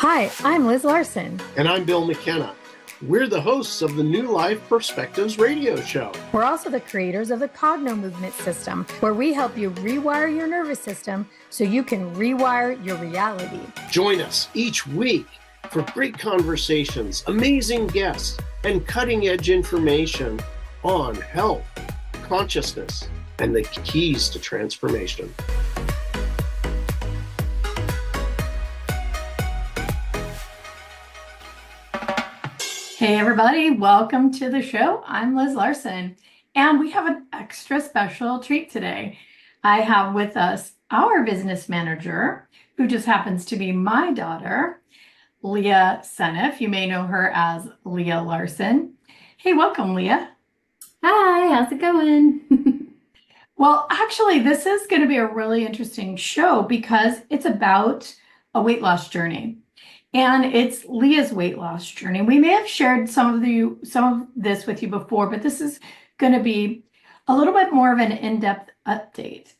Hi, I'm Liz Larson. And I'm Bill McKenna. We're the hosts of the New Life Perspectives radio show. We're also the creators of the Cognomovement system, where we help you rewire your nervous system so you can rewire your reality. Join us each week for great conversations, amazing guests, and cutting-edge information on health, consciousness, and the keys to transformation. Hey everybody, welcome to the show. I'm Liz Larson, and we have an extra special treat today. I have with us our business manager, who just happens to be my daughter, Leah Seneff. You may know her as Leah Larson. Hey, welcome, Leah. Hi, how's it going? Well, actually, this is going to be a really interesting show because it's about a weight loss journey. And it's Leah's weight loss journey. We may have shared some of this with you before, but this is going to be a little bit more of an in-depth update.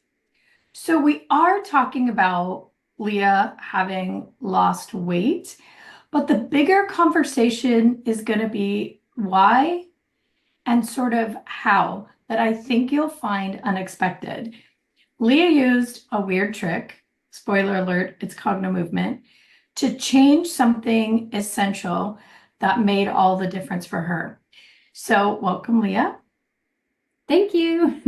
So we are talking about Leah having lost weight, but the bigger conversation is going to be why and sort of how that I think you'll find unexpected. Leah used a weird trick, spoiler alert, it's Cognomovement, to change something essential that made all the difference for her. So welcome, Leah. Thank you.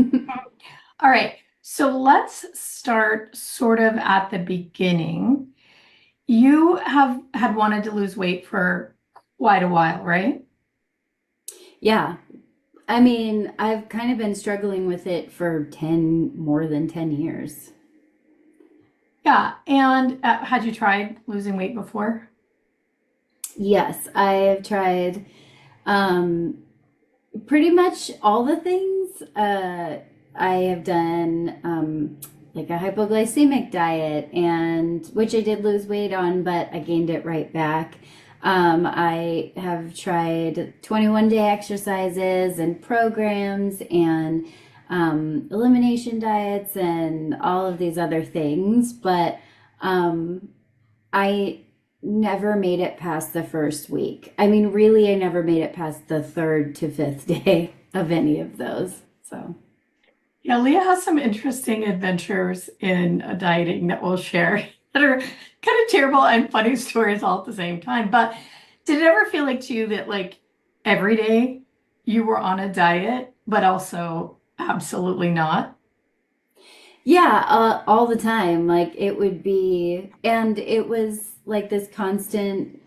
All right, so let's start sort of at the beginning. You have had wanted to lose weight for quite a while, right? Yeah. I mean, I've kind of been struggling with it for more than 10 years. Yeah, and had you tried losing weight before? Yes, I have tried pretty much all the things. I have done like a hypoglycemic diet, and which I did lose weight on, but I gained it right back. I have tried 21-day exercises and programs and elimination diets and all of these other things, but I never made it past the first week. I mean, really, I never made it past the 3rd to 5th day of any of those. So yeah, Leah has some interesting adventures in dieting that we'll share that are kind of terrible and funny stories all at the same time. But did it ever feel like to you that like every day you were on a diet, but also absolutely not? yeah, all the time. Like it would be, and it was like this constant,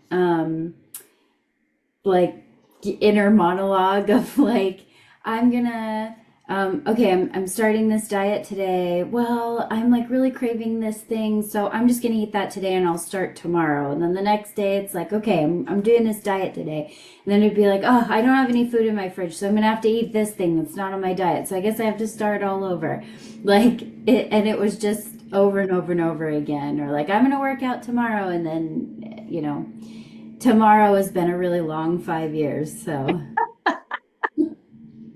like inner monologue of like, I'm gonna, okay, I'm starting this diet today. Well, I'm like really craving this thing, so I'm just gonna eat that today and I'll start tomorrow. And then the next day it's like, okay, I'm doing this diet today. And then it'd be like, oh, I don't have any food in my fridge, so I'm gonna have to eat this thing that's not on my diet. So I guess I have to start all over. Like it, and it was just over and over and over again. Or like, I'm gonna work out tomorrow, and then, tomorrow has been a really long 5 years, so.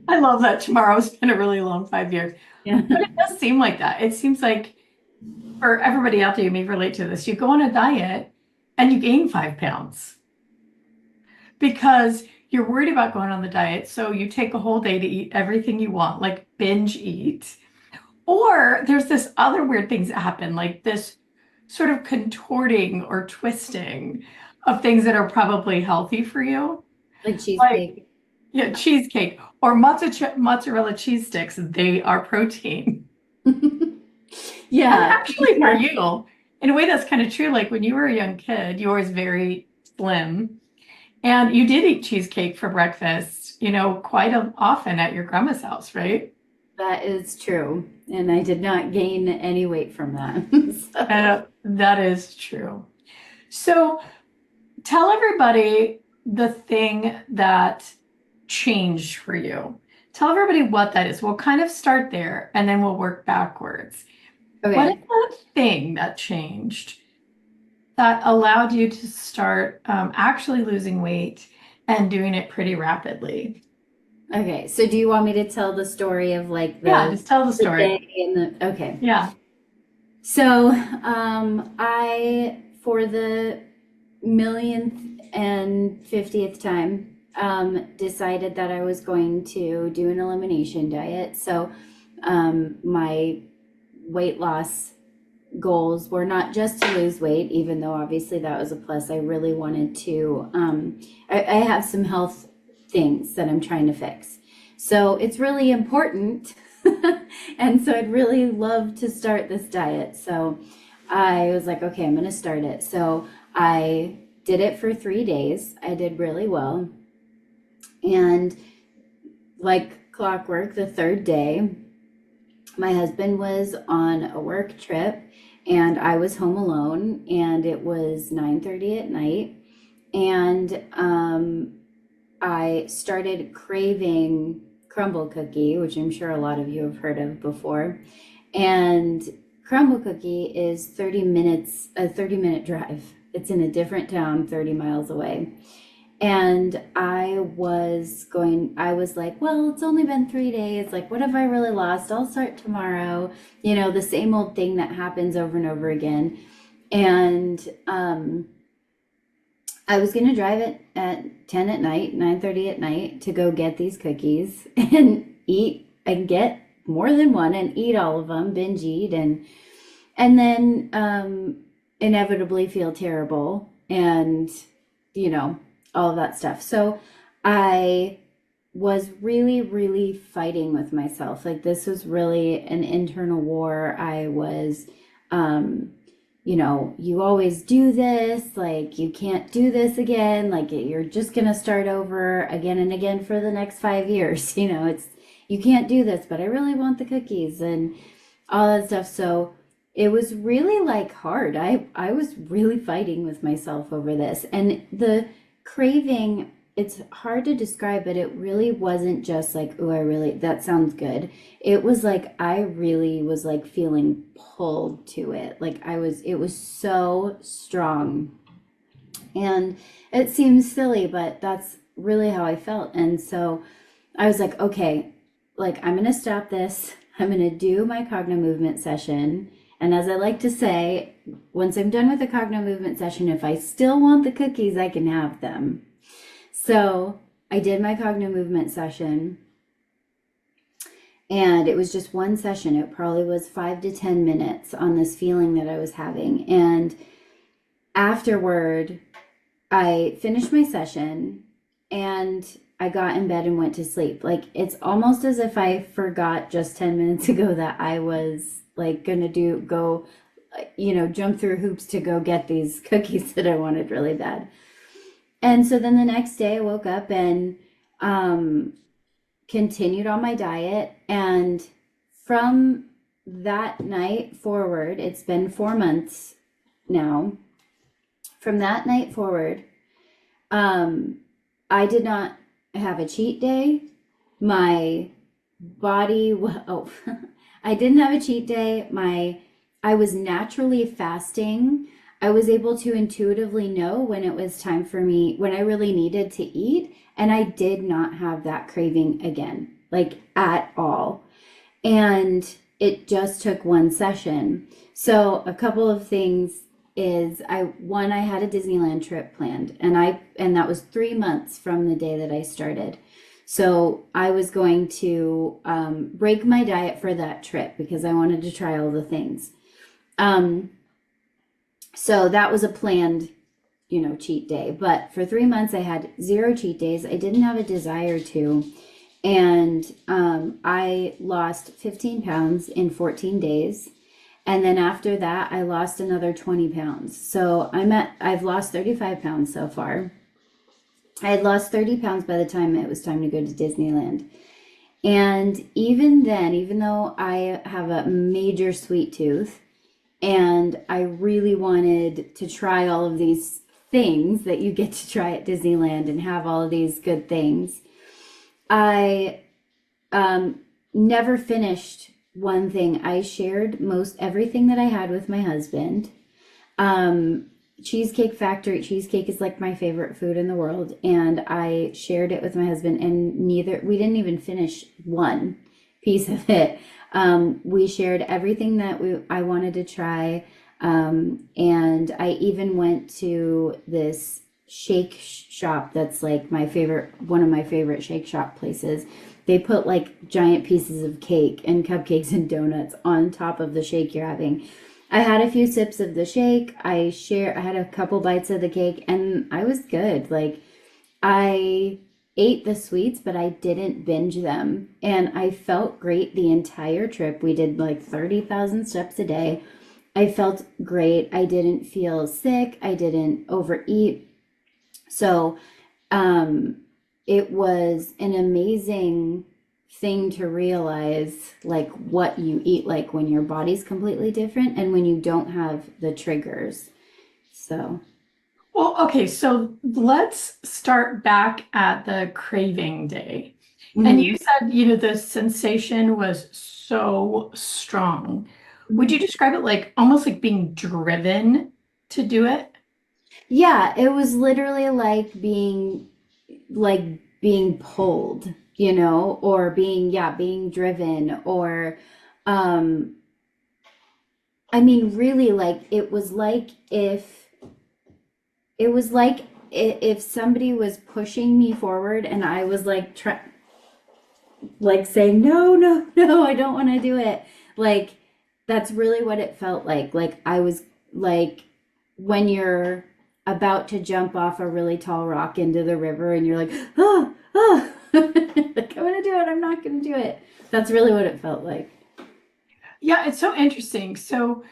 I love that tomorrow's been a really long 5 years. Yeah. But it does seem like that. It seems like for everybody out there, you may relate to this. You go on a diet and you gain 5 pounds because you're worried about going on the diet. So you take a whole day to eat everything you want, like binge eat. Or there's this other weird things that happen, like this sort of contorting or twisting of things that are probably healthy for you. Like cheesecake. Like, yeah, cheesecake or mozzarella cheese sticks. They are protein. Yeah. And actually, for you, in a way, that's kind of true. Like when you were a young kid, you were always very slim, and you did eat cheesecake for breakfast, quite often at your grandma's house, right? That is true. And I did not gain any weight from that. So. That is true. So tell everybody the thing that changed for you. Tell everybody what that is. We'll kind of start there and then we'll work backwards. Okay. What is that thing that changed that allowed you to start actually losing weight and doing it pretty rapidly? Okay, so do you want me to tell the story of like Yeah, just tell the story. day and okay. Yeah. So, I for the millionth and 50th time, decided that I was going to do an elimination diet. So my weight loss goals were not just to lose weight, even though obviously that was a plus. I really wanted to, I have some health things that I'm trying to fix. So it's really important. And so I'd really love to start this diet. So I was like, okay, I'm going to start it. So I did it for 3 days. I did really well. And like clockwork, the third day, my husband was on a work trip and I was home alone, and it was 9:30 at night. And I started craving crumble cookie, which I'm sure a lot of you have heard of before. And crumble cookie is 30 minutes, a 30-minute drive. It's in a different town, 30 miles away. And I was like, well, it's only been 3 days. Like, what have I really lost? I'll start tomorrow. You know, the same old thing that happens over and over again. And I was going to drive it at 10 at night, 9:30 at night, to go get these cookies and eat and get more than one and eat all of them, binge eat, and then inevitably feel terrible and, you know, all of that stuff. So I was really, really fighting with myself. Like, this was really an internal war. I was, you know, you always do this, like, you can't do this again. Like, you're just going to start over again and again for the next 5 years. You know, you can't do this, but I really want the cookies and all that stuff. So it was really like hard. I was really fighting with myself over this. And the craving, it's hard to describe, but it really wasn't just like, oh, that sounds good. It was like, I really was like feeling pulled to it. Like it was so strong. And it seems silly, but that's really how I felt. And so I was like, okay, like, I'm going to stop this. I'm going to do my Cognomovement session. And as I like to say, once I'm done with the Cognomovement session, if I still want the cookies, I can have them. So I did my Cognomovement session, and it was just one session. It probably was 5 to 10 minutes on this feeling that I was having. And afterward, I finished my session and I got in bed and went to sleep. Like, it's almost as if I forgot just 10 minutes ago that I was like gonna jump through hoops to go get these cookies that I wanted really bad. And so then the next day I woke up and continued on my diet. And from that night forward, it's been 4 months now. From that night forward, I did not have a cheat day. My body, I didn't have a cheat day. I was naturally fasting. I was able to intuitively know when it was time for me, when I really needed to eat. And I did not have that craving again, like at all. And it just took one session. So a couple of things is I had a Disneyland trip planned, and that was 3 months from the day that I started. So I was going to break my diet for that trip because I wanted to try all the things. So that was a planned, cheat day. But for 3 months, I had 0 cheat days. I didn't have a desire to. And I lost 15 pounds in 14 days. And then after that, I lost another 20 pounds. So I've lost 35 pounds so far. I had lost 30 pounds by the time it was time to go to Disneyland. And even then, even though I have a major sweet tooth, and I really wanted to try all of these things that you get to try at Disneyland and have all of these good things, I never finished one thing. I shared most everything that I had with my husband. Cheesecake Factory cheesecake is like my favorite food in the world, and I shared it with my husband, and we didn't even finish one piece of it. We shared everything that I wanted to try. And I even went to this shake shop that's like one of my favorite shake shop places. They put like giant pieces of cake and cupcakes and donuts on top of the shake you're having. I had a few sips of the shake. I had a couple bites of the cake and I was good. Like I ate the sweets, but I didn't binge them. And I felt great the entire trip. We did like 30,000 steps a day. I felt great. I didn't feel sick. I didn't overeat. So, it was an amazing thing to realize like what you eat like when your body's completely different and when you don't have the triggers. So, Well, okay, so let's start back at the craving day. And you said, the sensation was so strong. Would you describe it like almost like being driven to do it? yeah, it was literally like being pulled, or being driven or um I mean really like it was like if somebody was pushing me forward and I was like saying no, no, no, I don't want to do it. Like that's really what it felt like. Like I was like when you're about to jump off a really tall rock into the river and you're like, oh, oh, like, I'm gonna do it. I'm not gonna do it. That's really what it felt like. Yeah, it's so interesting. So,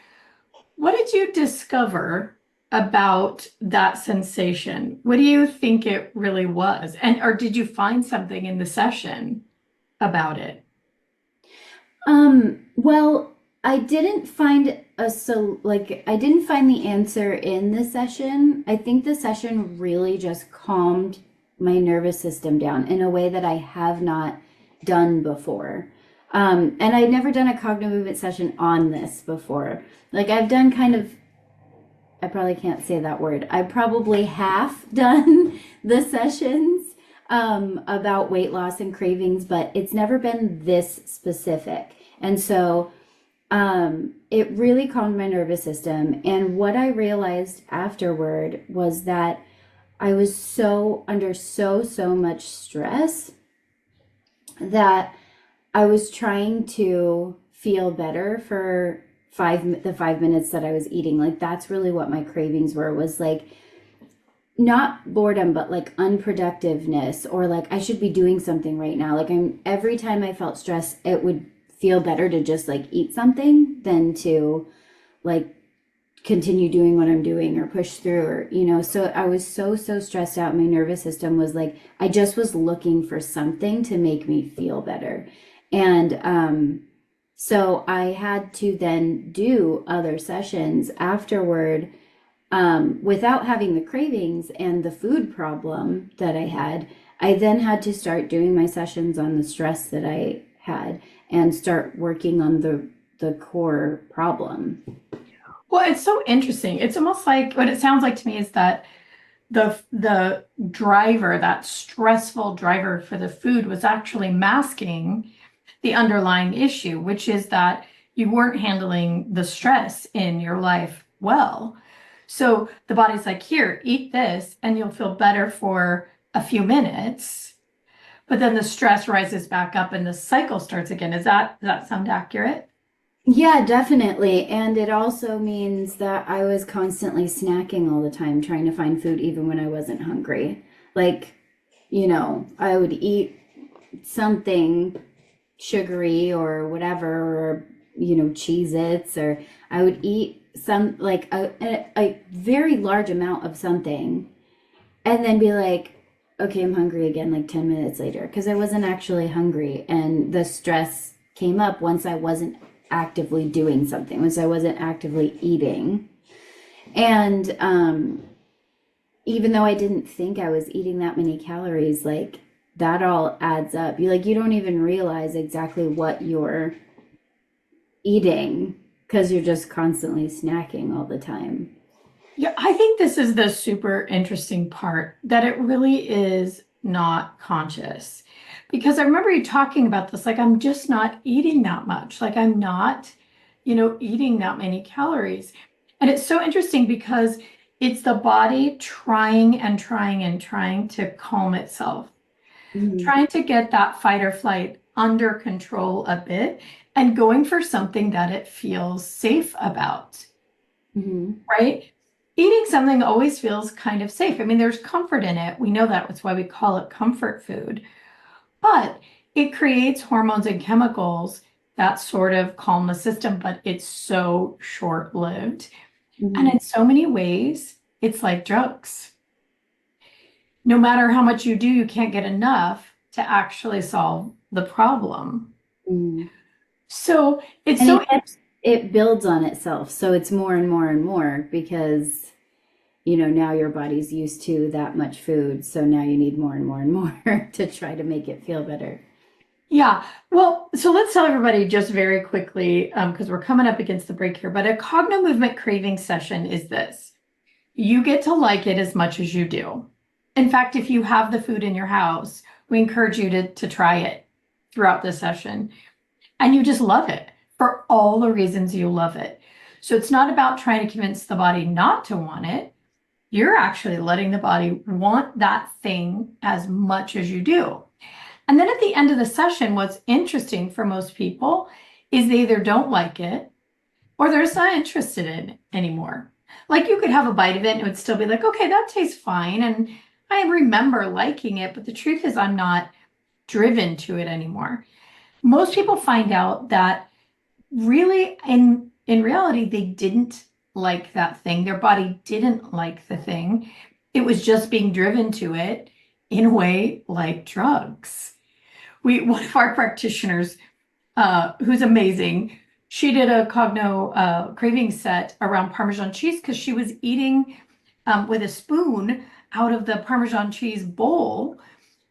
what did you discover about that sensation? What do you think it really was? And or did you find something in the session about it? Well, I didn't find I didn't find the answer in the session. I think the session really just calmed my nervous system down in a way that I have not done before. And I'd never done a Cognomovement session on this before. Like I've done I probably can't say that word. I probably half done the sessions about weight loss and cravings, but it's never been this specific. And so it really calmed my nervous system. And what I realized afterward was that I was under so much stress that I was trying to feel better for the 5 minutes that I was eating. Like that's really what my cravings was like not boredom, but like unproductiveness or like I should be doing something right now. Like every time I felt stressed, it would feel better to just like eat something than to like continue doing what I'm doing or push through or, so I was so stressed out. My nervous system was like, I just was looking for something to make me feel better. And, so I had to then do other sessions afterward, without having the cravings and the food problem that I had. I then had to start doing my sessions on the stress that I had and start working on the core problem. Well, it's so interesting. It's almost like what it sounds like to me is that the driver, that stressful driver for the food was actually masking the underlying issue, which is that you weren't handling the stress in your life well. So the body's like, here, eat this, and you'll feel better for a few minutes. But then the stress rises back up and the cycle starts again. Does that sound accurate? Yeah, definitely. And it also means that I was constantly snacking all the time, trying to find food even when I wasn't hungry. Like, I would eat something sugary or whatever, or, Cheez-Its, or I would eat some, like a very large amount of something and then be like, okay, I'm hungry again, like 10 minutes later, because I wasn't actually hungry. And the stress came up once I wasn't actively doing something, once I wasn't actively eating. And even though I didn't think I was eating that many calories, like that all adds up. You don't even realize exactly what you're eating because you're just constantly snacking all the time. Yeah, I think this is the super interesting part that it really is not conscious. Because I remember you talking about this, like, I'm just not eating that much. Like, I'm not, eating that many calories. And it's so interesting because it's the body trying and trying and trying to calm itself, Mhm. trying to get that fight or flight under control a bit and going for something that it feels safe about, Mhm. right? Eating something always feels kind of safe. I mean, there's comfort in it. We know that. That's why we call it comfort food. But it creates hormones and chemicals that sort of calm the system, but it's so short-lived. And Mhm. in so many ways, it's like drugs. No matter how much you do, you can't get enough to actually solve the problem. Mhm. So it's And so it builds on itself. So it's more and more and more because, now your body's used to that much food. So now you need more and more and more to try to make it feel better. Yeah. Well, so let's tell everybody just very quickly, because we're coming up against the break here, but a Cognomovement craving session is this. You get to like it as much as you do. In fact, if you have the food in your house, we encourage you to try it throughout the session. And you just love it for all the reasons you love it. So it's not about trying to convince the body not to want it. You're actually letting the body want that thing as much as you do. And then at the end of the session, what's interesting for most people is they either don't like it or they're just not interested in it anymore. Like you could have a bite of it and it would still be like, okay, that tastes fine. And I remember liking it, but the truth is I'm not driven to it anymore. Most people find out that really in reality they didn't like that thing. Their body didn't like the thing. It was just being driven to it in a way like drugs. One of our practitioners, who's amazing, she did a craving set around Parmesan cheese because she was eating with a spoon out of the Parmesan cheese bowl,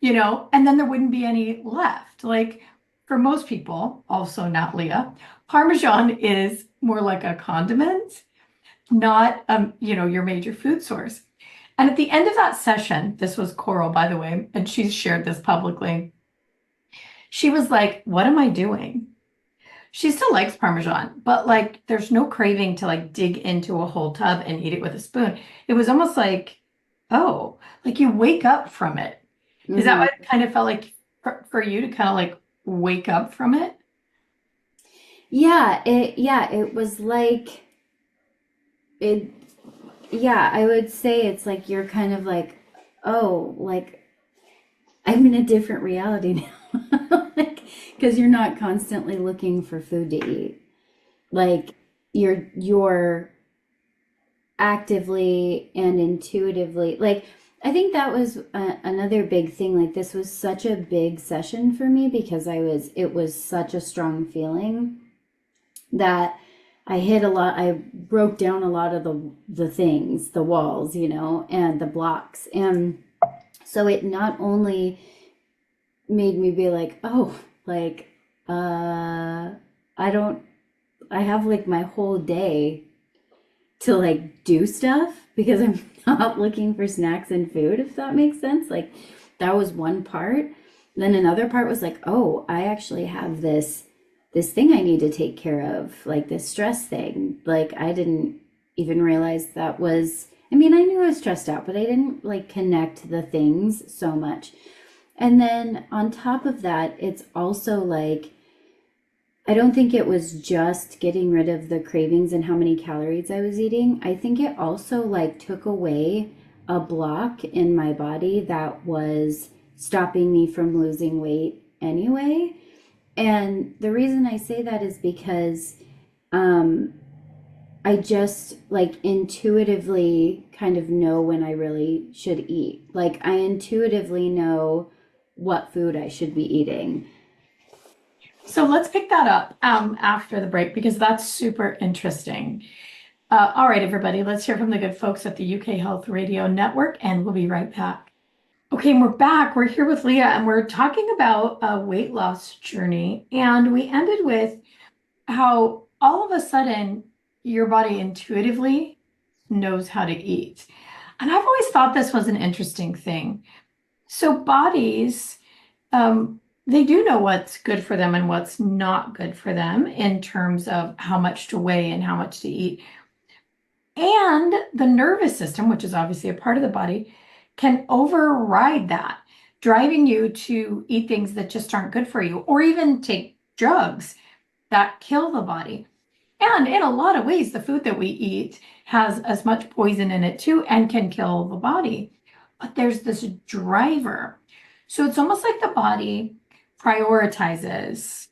and then there wouldn't be any left. Like for most people, also not Leah, Parmesan is more like a condiment, not your major food source. And at the end of that session, this was Coral, by the way, and she's shared this publicly. She was like, "What am I doing?" She still likes Parmesan, but like there's no craving to like dig into a whole tub and eat it with a spoon. It was almost like, oh, like you wake up from it. Is that Mhm. what it kind of felt like for you to kind of like wake up from it? Yeah, it was like it yeah, I would say it's like you're kind of like, oh, like I'm in a different reality now. Like, because you're not constantly looking for food to eat. Like you're actively and intuitively like I think that was another big thing. Like this was such a big session for me because it was such a strong feeling that I hit a lot. I broke down a lot of the things, the walls, and the blocks. And so it not only made me be like, oh, like I don't I have like my whole day to like do stuff because I'm not looking for snacks and food, if that makes sense. Like that was one part. Then another part was like, oh, I actually have this thing I need to take care of, like this stress thing. Like I didn't even realize that was, I mean, I knew I was stressed out, but I didn't like connect the things so much. And then on top of that, it's also like, I don't think it was just getting rid of the cravings and how many calories I was eating. I think it also like took away a block in my body that was stopping me from losing weight anyway. And the reason I say that is because um, I just like intuitively kind of know when I really should eat. Like I intuitively know what food I should be eating. So let's pick that up after the break because that's super interesting. All right, everybody, let's hear from the good folks at the UK Health Radio Network, and we'll be right back. Okay, and we're back. We're here with Leah, and we're talking about a weight loss journey. And we ended with how all of a sudden your body intuitively knows how to eat. And I've always thought this was an interesting thing. So bodies, they do know what's good for them and what's not good for them in terms of how much to weigh and how much to eat. And the nervous system, which is obviously a part of the body, can override that, driving you to eat things that just aren't good for you, or even take drugs that kill the body. And in a lot of ways, the food that we eat has as much poison in it too and can kill the body. But there's this driver. So it's almost like the body prioritizes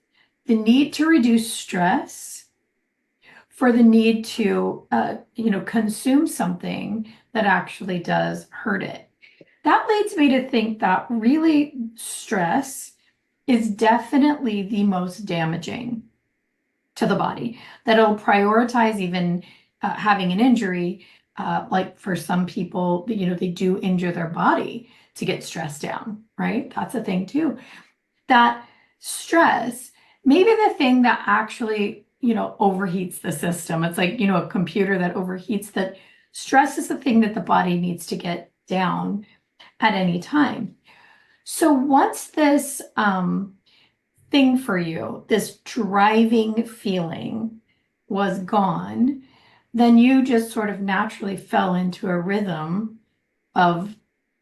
the need to reduce stress for the need to, consume something that actually does hurt it. That leads me to think that really stress is definitely the most damaging to the body, that it'll prioritize even having an injury. Like for some people, they do injure their body to get stressed down, right? That's a thing too. That stress, maybe the thing that actually, overheats the system. It's like, a computer that overheats, that stress is the thing that the body needs to get down at any time. So once this thing for you, this driving feeling was gone, then you just sort of naturally fell into a rhythm of,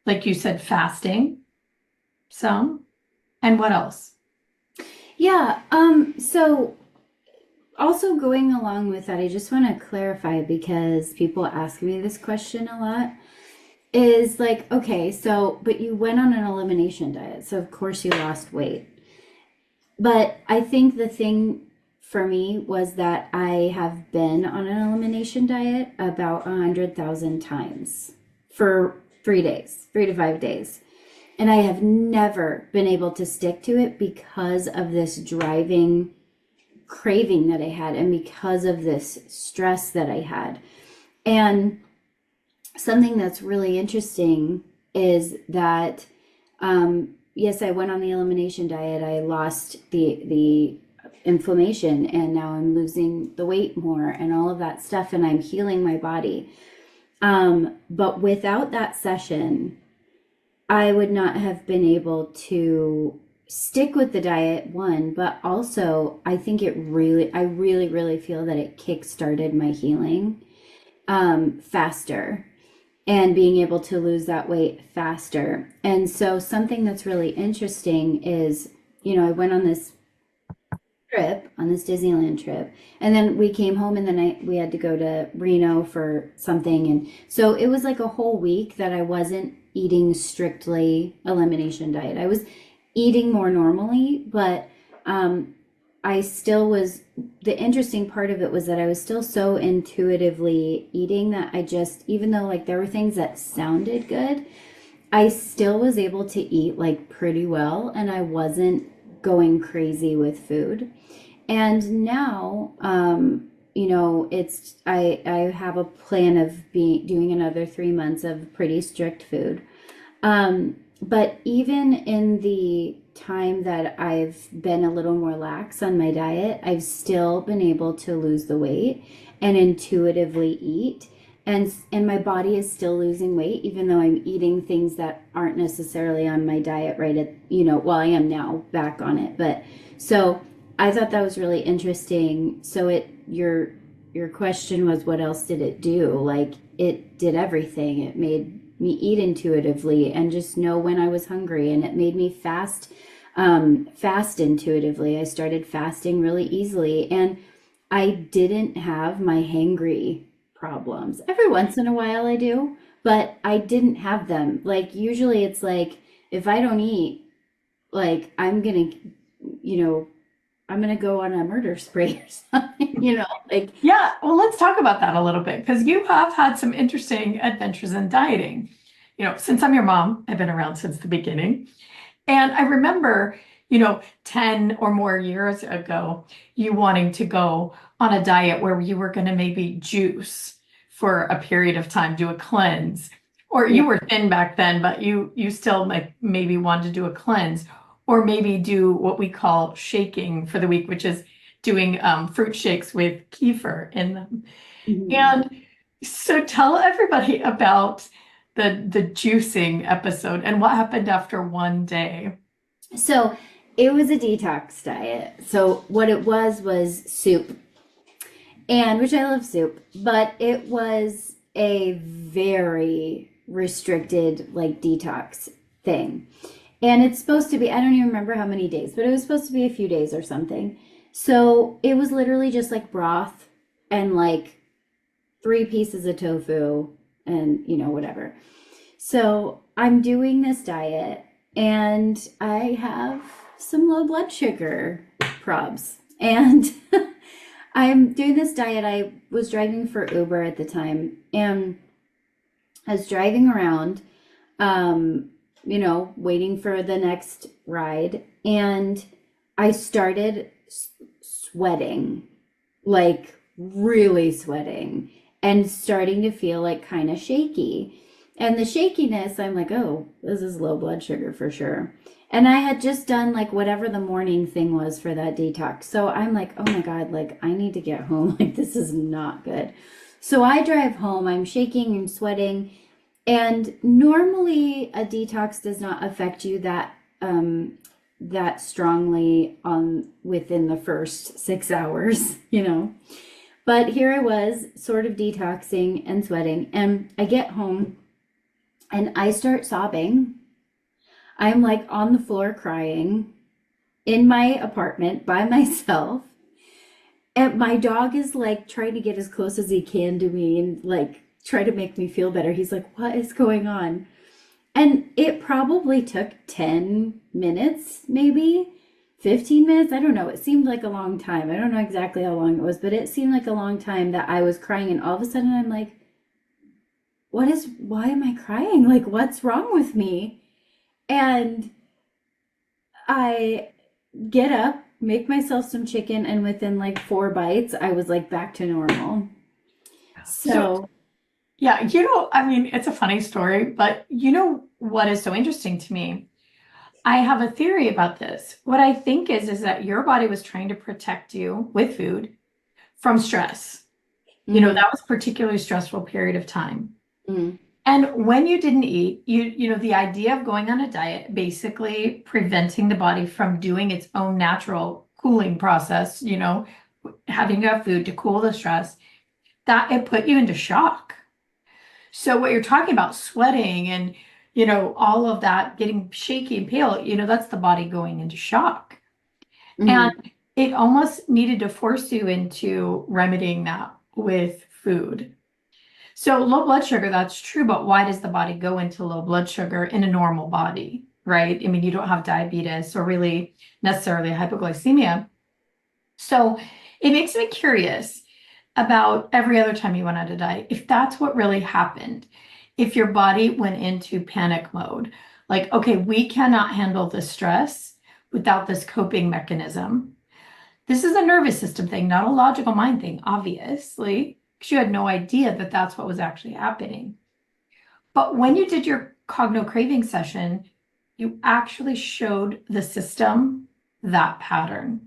like you said, fasting some. And what else? Yeah. So also going along with that, I just want to clarify because people ask me this question a lot. Is like, okay, so, but you went on an elimination diet, so of course you lost weight. But I think the thing for me was that I have been on an elimination diet about 100,000 times for 3 days, 3 to 5 days. And I have never been able to stick to it because of this driving craving that I had and because of this stress that I had. And something that's really interesting is that, yes, I went on the elimination diet. I lost the inflammation and now I'm losing the weight more and all of that stuff and I'm healing my body. But without that session, I would not have been able to stick with the diet, one, but also I think I really feel that it kickstarted my healing faster and being able to lose that weight faster. And so something that's really interesting is, I went on this trip, on this Disneyland trip, and then we came home and then we had to go to Reno for something. And so it was like a whole week that I wasn't eating strictly elimination diet. I was eating more normally, but I still was, the interesting part of it was that I was still so intuitively eating that I just, even though like there were things that sounded good, I still was able to eat like pretty well and I wasn't going crazy with food. And now, I have a plan of doing another 3 months of pretty strict food. But even in the time that I've been a little more lax on my diet, I've still been able to lose the weight and intuitively eat. And my body is still losing weight, even though I'm eating things that aren't necessarily on my diet right at, well, I am now back on it. But so I thought that was really interesting. So your question was, what else did it do? Like it did everything. It made me eat intuitively and just know when I was hungry, and it made me fast intuitively. I started fasting really easily, and I didn't have my hangry problems. Every once in a while I do, but I didn't have them. Like usually it's like if I don't eat, like I'm gonna go on a murder spree or something, like. Yeah, well, let's talk about that a little bit because you have had some interesting adventures in dieting. Since I'm your mom, I've been around since the beginning. And I remember, 10 or more years ago, you wanting to go on a diet where you were going to maybe juice for a period of time, do a cleanse, or you were thin back then, but you still like maybe wanted to do a cleanse, or maybe do what we call shaking for the week, which is doing fruit shakes with kefir in them. Mhm. And so tell everybody about the juicing episode and what happened after one day. So it was a detox diet. So what it was soup. and which I love soup, but it was a very restricted like detox thing. And it's supposed to be, I don't even remember how many days, but it was supposed to be a few days or something. So it was literally just like broth and like 3 pieces of tofu and, whatever. So I'm doing this diet and I have some low blood sugar probs. And I'm doing this diet. I was driving for Uber at the time, and I was driving around, waiting for the next ride, and I started sweating, like really sweating, and starting to feel like kind of shaky. And the shakiness, I'm like, oh, this is low blood sugar for sure. And I had just done like whatever the morning thing was for that detox. So I'm like, oh my God, like I need to get home. Like this is not good. So I drive home, I'm shaking and sweating. And normally a detox does not affect you that strongly within the first 6 hours, But here I was sort of detoxing and sweating, and I get home and I start sobbing. I'm like on the floor crying in my apartment by myself. And my dog is like trying to get as close as he can to me and like try to make me feel better. He's like, what is going on? And it probably took 10 minutes, maybe 15 minutes. I don't know. It seemed like a long time. I don't know exactly how long it was, but it seemed like a long time that I was crying. And all of a sudden I'm like, why am I crying? Like, what's wrong with me? And I get up, make myself some chicken, and within like 4 bites, I was like back to normal. So yeah, it's a funny story, but what is so interesting to me? I have a theory about this. What I think is that your body was trying to protect you with food from stress. That was a particularly stressful period of time. Mm. And when you didn't eat, the idea of going on a diet, basically preventing the body from doing its own natural cooling process, having to have food to cool the stress, that it put you into shock. So what you're talking about, sweating and, all of that, getting shaky and pale, that's the body going into shock. Mm-hmm. And it almost needed to force you into remedying that with food. So low blood sugar, that's true, but why does the body go into low blood sugar in a normal body, right? I mean, you don't have diabetes or really necessarily hypoglycemia. So it makes me curious about every other time you went on a diet, if that's what really happened, if your body went into panic mode, like, okay, we cannot handle the stress without this coping mechanism. This is a nervous system thing, not a logical mind thing, obviously, because you had no idea that that's what was actually happening. But when you did your Cogno-Craving session, you actually showed the system that pattern.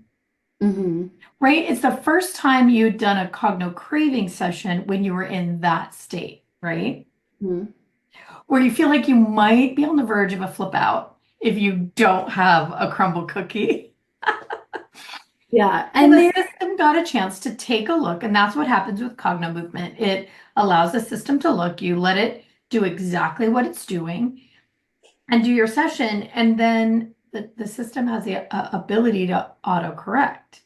Mm-hmm. Right? It's the first time you'd done a Cogno-Craving session when you were in that state, right? Mm-hmm. Where you feel like you might be on the verge of a flip out if you don't have a crumble cookie. Yeah. And the system got a chance to take a look, and that's what happens with Cognomovement. It allows the system to look, you let it do exactly what it's doing and do your session, and then the system has the ability to autocorrect.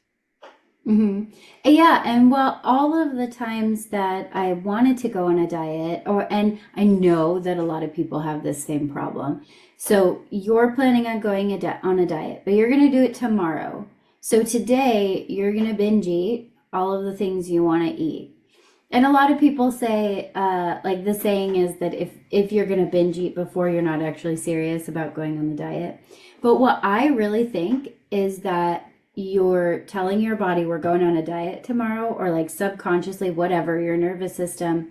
Mm-hmm. Yeah, and well, all of the times that I wanted to go on a diet, and I know that a lot of people have this same problem. So you're planning on going on a diet, but you're going to do it tomorrow. So today you're going to binge eat all of the things you want to eat. And a lot of people say, like the saying is that if you're going to binge eat before, you're not actually serious about going on the diet. But what I really think is that you're telling your body we're going on a diet tomorrow, or like subconsciously, whatever, your nervous system.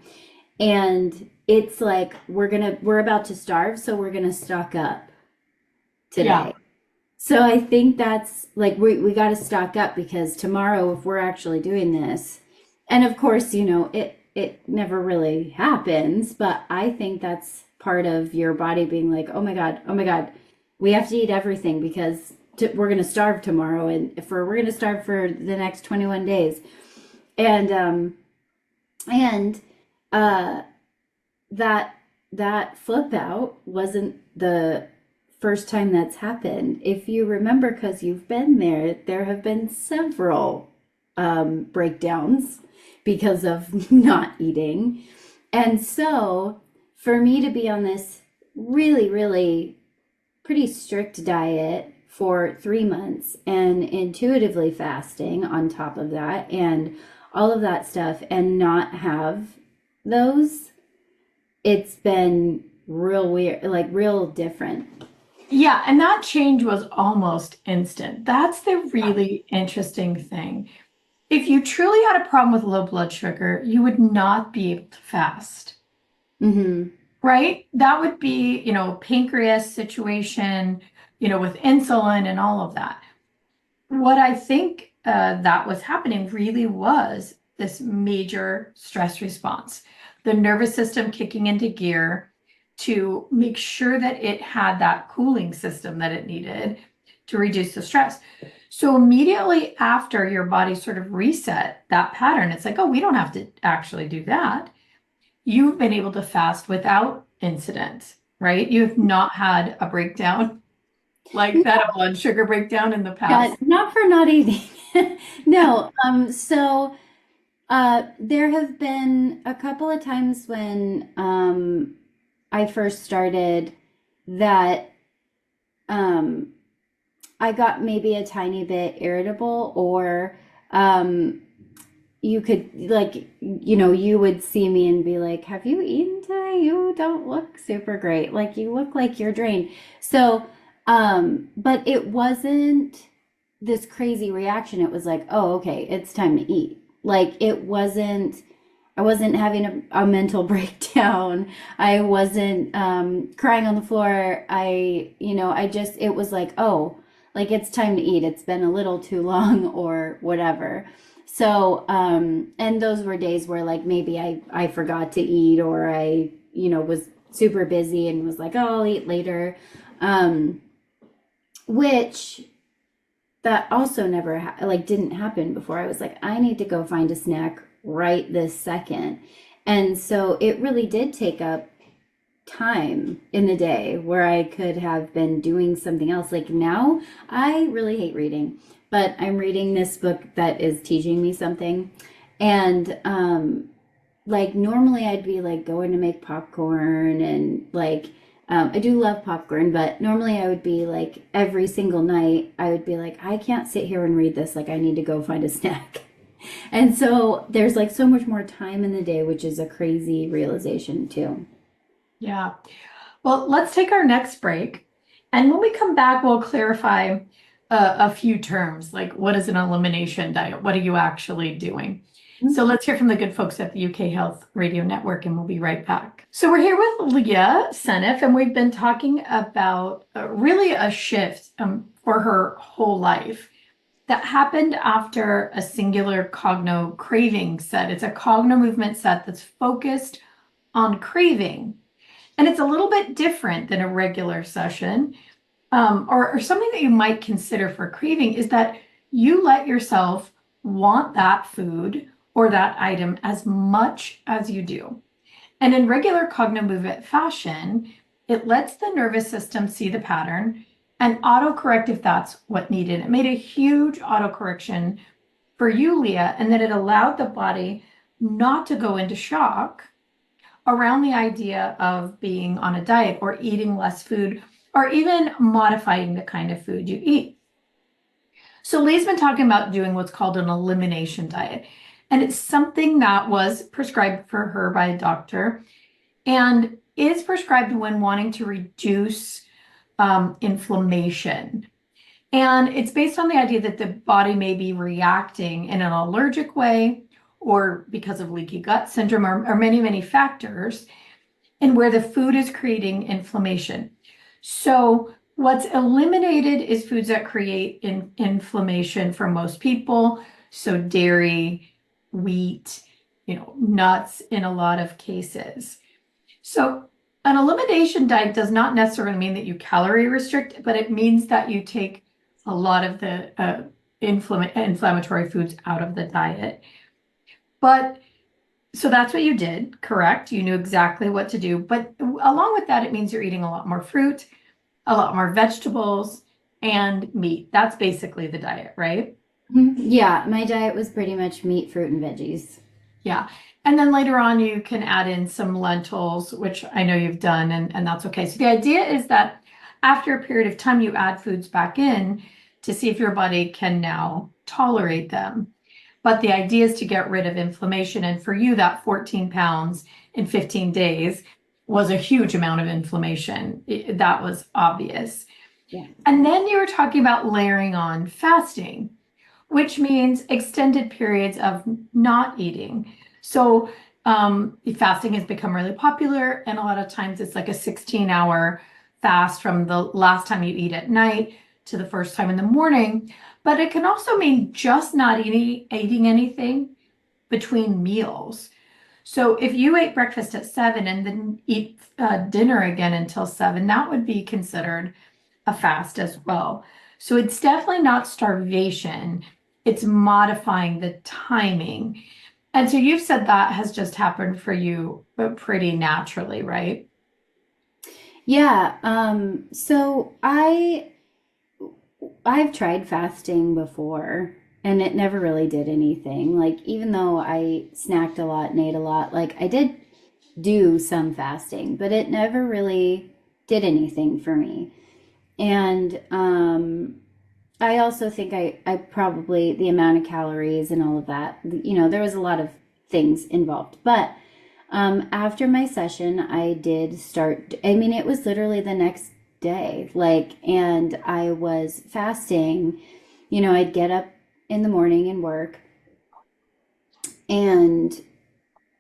And it's like, we're about to starve, so we're going to stock up today. Yeah. So I think that's like, we got to stock up, because tomorrow, if we're actually doing this, and of course, it never really happens, but I think that's part of your body being like, oh my God, we have to eat everything, because we're going to starve tomorrow, and we're going to starve for the next 21 days. And and uh that that flip out wasn't the first time that's happened. If you remember, because you've been there, there have been several breakdowns because of not eating. And so for me to be on this really, really pretty strict diet for 3 months and intuitively fasting on top of that and all of that stuff and not have those, it's been real weird, like real different. Yeah, and that change was almost instant. That's the really interesting thing. If you truly had a problem with low blood sugar, you would not be able to fast, Mm-hmm. right? That would be, pancreas situation, with insulin and all of that. What I think that was happening really was this major stress response, the nervous system kicking into gear to make sure that it had that cooling system that it needed to reduce the stress. So immediately after your body sort of reset that pattern, it's like, oh, we don't have to actually do that. You've been able to fast without incident, right? You've not had a breakdown like that, a blood sugar breakdown in the Yeah, past. not for not eating. No, there have been a couple of times when I first started that um I got maybe a tiny bit irritable, or um you could, like, you would see me and be like, have you eaten today? You don't look super great. Like, you look like you're drained. So, but it wasn't this crazy reaction. It was like, oh, okay, it's time to eat. Like, I wasn't having a mental breakdown. I wasn't crying on the floor. It was like, oh, like it's time to eat. It's been a little too long or whatever. So, and those were days where like maybe I forgot to eat, or I, was super busy and was like, oh, I'll eat later. Um, which that also never didn't happen before. I was like, I need to go find a snack right this second. And so it really did take up time in the day where I could have been doing something else. Like now, I really hate reading, but I'm reading this book that is teaching me something. And like normally I'd be like going to make popcorn and like I do love popcorn, but normally I would be like every single night I would be like, I can't sit here and read this. Like I need to go find a snack. And so there's like so much more time in the day, which is a crazy realization too. Yeah. Well, let's take our next break. And when we come back, we'll clarify a few terms, like what is an elimination diet? What are you actually doing? So let's hear from the good folks at the UK Health Radio Network, and we'll be right back. So we're here with Leah Seneff, and we've been talking about really a shift for her whole life that happened after a singular Craving set. It's a Cognomovement set that's focused on craving. And it's a little bit different than a regular session, or something that you might consider for craving is that you let yourself want that food or that item as much as you do. And in regular Cognomovement fashion, it lets the nervous system see the pattern and autocorrect if that's what needed. It made a huge autocorrection for you, Leah, and that it allowed the body not to go into shock around the idea of being on a diet or eating less food or even modifying the kind of food you eat. So Lee's been talking about doing what's called an elimination diet. And it's something that was prescribed for her by a doctor and is prescribed when wanting to reduce inflammation. And it's based on the idea that the body may be reacting in an allergic way or because of leaky gut syndrome or many, many factors, and where the food is creating inflammation. So what's eliminated is foods that create inflammation for most people. So dairy, wheat, nuts in a lot of cases. So an elimination diet does not necessarily mean that you calorie restrict, but it means that you take a lot of the inflammatory foods out of the diet. But so that's what you did, correct? You knew exactly what to do. But along with that, it means you're eating a lot more fruit, a lot more vegetables, and meat. That's basically the diet, right? Yeah, my diet was pretty much meat, fruit, and veggies. Yeah. And then later on, you can add in some lentils, which I know you've done, and that's okay. So the idea is that after a period of time, you add foods back in to see if your body can now tolerate them. But the idea is to get rid of inflammation. And for you, that 14 pounds in 15 days was a huge amount of inflammation. That was obvious. Yeah. And then you were talking about layering on fasting, which means extended periods of not eating. So fasting has become really popular, and a lot of times it's like a 16-hour fast from the last time you eat at night to the first time in the morning. But it can also mean just not eating anything between meals. So if you ate breakfast at 7 and then eat dinner again until 7, that would be considered a fast as well. So it's definitely not starvation. It's modifying the timing. And so you've said that has just happened for you, but pretty naturally, right? Yeah. So I've tried fasting before and it never really did anything. Like, even though I snacked a lot and ate a lot, like, I did do some fasting, but it never really did anything for me. And I also think I probably, the amount of calories and all of that, there was a lot of things involved. But after my session, I did start, I mean, it was literally the next day, like, and I was fasting. I'd get up in the morning and work, and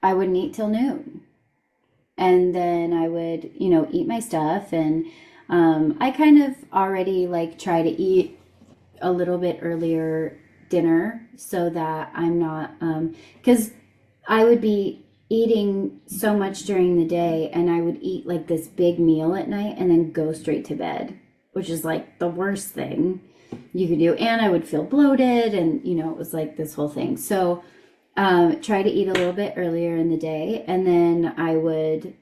I wouldn't eat till noon. And then I would, eat my stuff. And I kind of already like try to eat a little bit earlier dinner so that I'm not, because I would be eating so much during the day, and I would eat like this big meal at night and then go straight to bed, which is like the worst thing you could do. And I would feel bloated, and it was like this whole thing. So try to eat a little bit earlier in the day, and then I would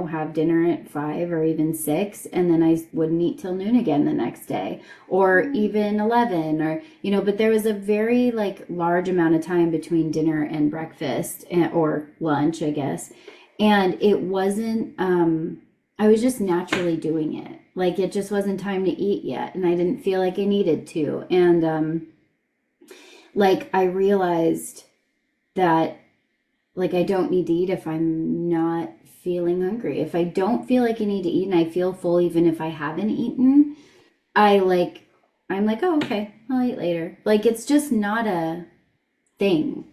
have dinner at 5 or even 6, and then I wouldn't eat till noon again the next day, or even 11, or but there was a very like large amount of time between dinner and breakfast, or lunch, I guess. And it wasn't I was just naturally doing it. Like, it just wasn't time to eat yet, and I didn't feel like I needed to. And like, I realized that, like, I don't need to eat if I'm not feeling hungry. If I don't feel like I need to eat and I feel full even if I haven't eaten, I'm like, oh, okay, I'll eat later. Like, it's just not a thing.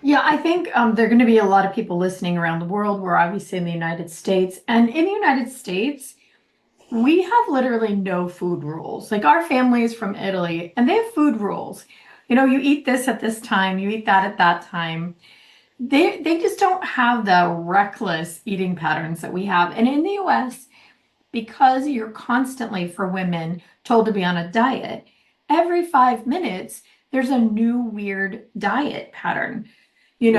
Yeah, I think there are going to be a lot of people listening around the world. We're obviously in the United States. And in the United States, we have literally no food rules. Like, our family is from Italy, and they have food rules. You eat this at this time, you eat that at that time. They just don't have the reckless eating patterns that we have. And in the US, because you're constantly, for women, told to be on a diet, every 5 minutes, there's a new weird diet pattern. In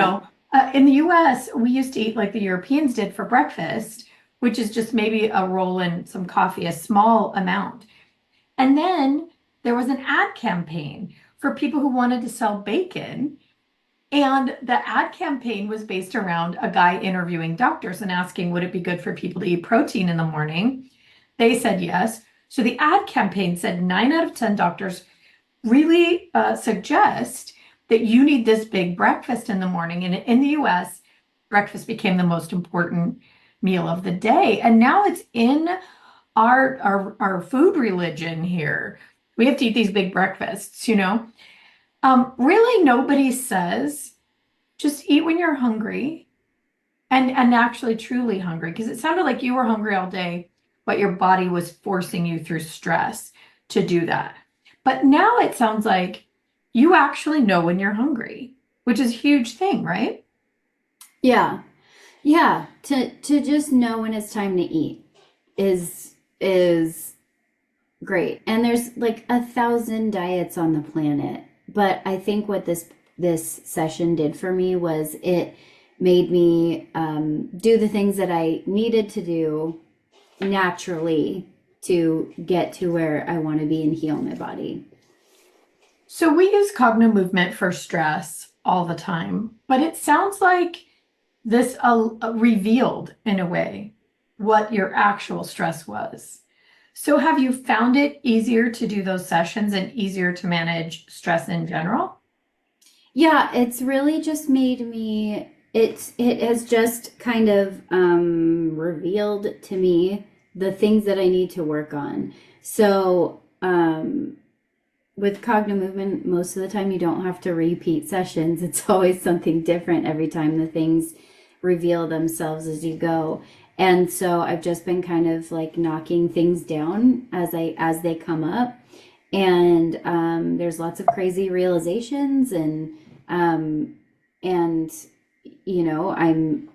the US, we used to eat like the Europeans did for breakfast, which is just maybe a roll and some coffee, a small amount. And then there was an ad campaign for people who wanted to sell bacon. And the ad campaign was based around a guy interviewing doctors and asking, would it be good for people to eat protein in the morning? They said yes. So the ad campaign said 9 out of 10 doctors really suggest that you need this big breakfast in the morning. And in the US, breakfast became the most important meal of the day. And now it's in our food religion here. We have to eat these big breakfasts. Really, nobody says just eat when you're hungry and actually truly hungry, because it sounded like you were hungry all day, but your body was forcing you through stress to do that. But now it sounds like you actually know when you're hungry, which is a huge thing, right? Yeah. Yeah. To just know when it's time to eat is great. And there's like 1,000 diets on the planet. But I think what this this session did for me was it made me do the things that I needed to do naturally to get to where I want to be and heal my body. So we use Cognomovement for stress all the time, but it sounds like this revealed in a way what your actual stress was. So have you found it easier to do those sessions and easier to manage stress in general? Yeah, it's really just made me, it has just kind of revealed to me the things that I need to work on. So with Cognomovement, most of the time you don't have to repeat sessions. It's always something different every time the things reveal themselves as you go. And so I've just been kind of like knocking things down as they come up. And there's lots of crazy realizations and you know, I'm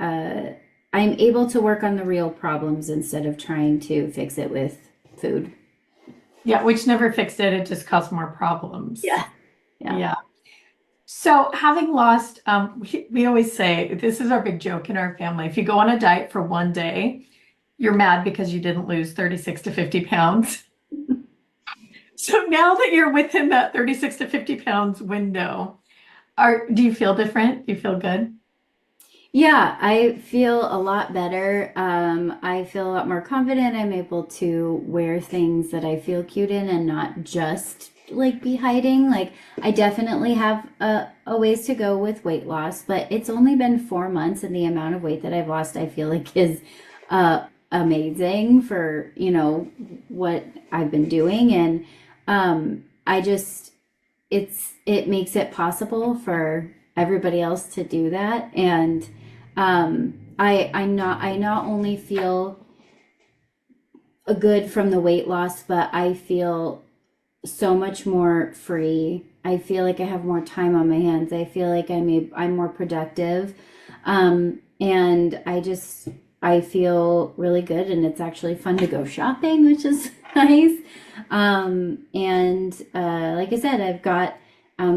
able to work on the real problems instead of trying to fix it with food. Yeah, which never fixed it. It just caused more problems. Yeah. Yeah. So having lost, we always say, this is our big joke in our family. If you go on a diet for one day, you're mad because you didn't lose 36 to 50 pounds. So now that you're within that 36 to 50 pounds window, do you feel different? Do you feel good? Yeah, I feel a lot better. I feel a lot more confident. I'm able to wear things that I feel cute in and not just like be hiding. Like I definitely have a ways to go with weight loss, but it's only been 4 months and the amount of weight that I've lost, I feel like is amazing for, you know, what I've been doing. And I just, it makes it possible for everybody else to do that. And I not only feel good from the weight loss, but I feel so much more free. I feel like I have more time on my hands. I feel like I'm more productive. And I feel really good, and it's actually fun to go shopping, which is nice. Like I said, I've got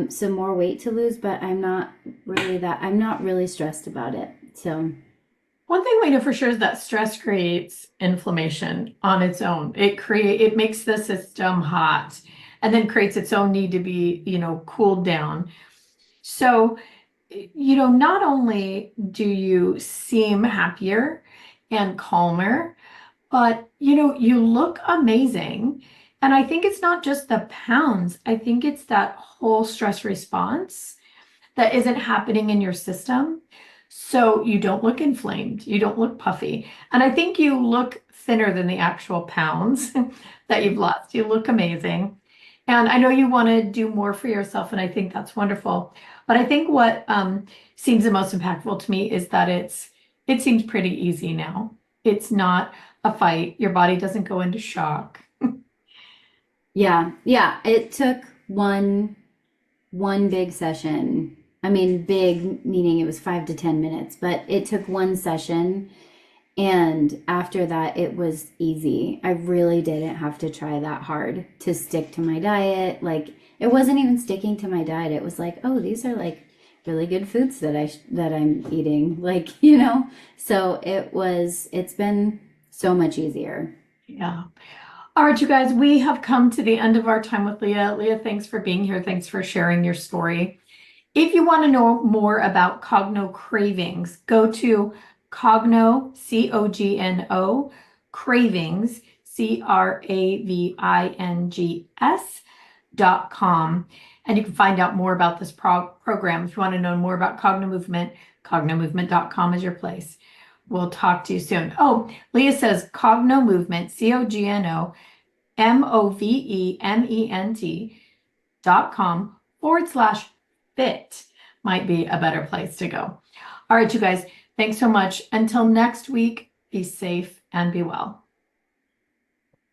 some more weight to lose, but I'm not really stressed about it. So One thing we know for sure is that stress creates inflammation on its own. It makes the system hot and then creates its own need to be, cooled down. So, not only do you seem happier and calmer, but you look amazing. And I think it's not just the pounds. I think it's that whole stress response that isn't happening in your system. So you don't look inflamed, you don't look puffy. And I think you look thinner than the actual pounds that you've lost. You look amazing. And I know you want to do more for yourself, and I think that's wonderful. But I think what seems the most impactful to me is that it seems pretty easy now. It's not a fight. Your body doesn't go into shock. yeah, it took one big session. I mean, big meaning it was 5 to 10 minutes, but it took one session. And after that, it was easy. I really didn't have to try that hard to stick to my diet. Like, it wasn't even sticking to my diet. It was like, oh, these are like really good foods that I'm eating. Like, so it's been so much easier. Yeah. All right, you guys, we have come to the end of our time with Leah. Leah, thanks for being here. Thanks for sharing your story. If you want to know more about Cogno Cravings, go to Cogno, Cogno, Cravings, Cravings.com. And you can find out more about this program. If you want to know more about Cognomovement, Cognomovement.com is your place. We'll talk to you soon. Oh, Leah says Cognomovement, CognoMovement.com/fit might be a better place to go. All right, you guys, thanks so much. Until next week, be safe and be well.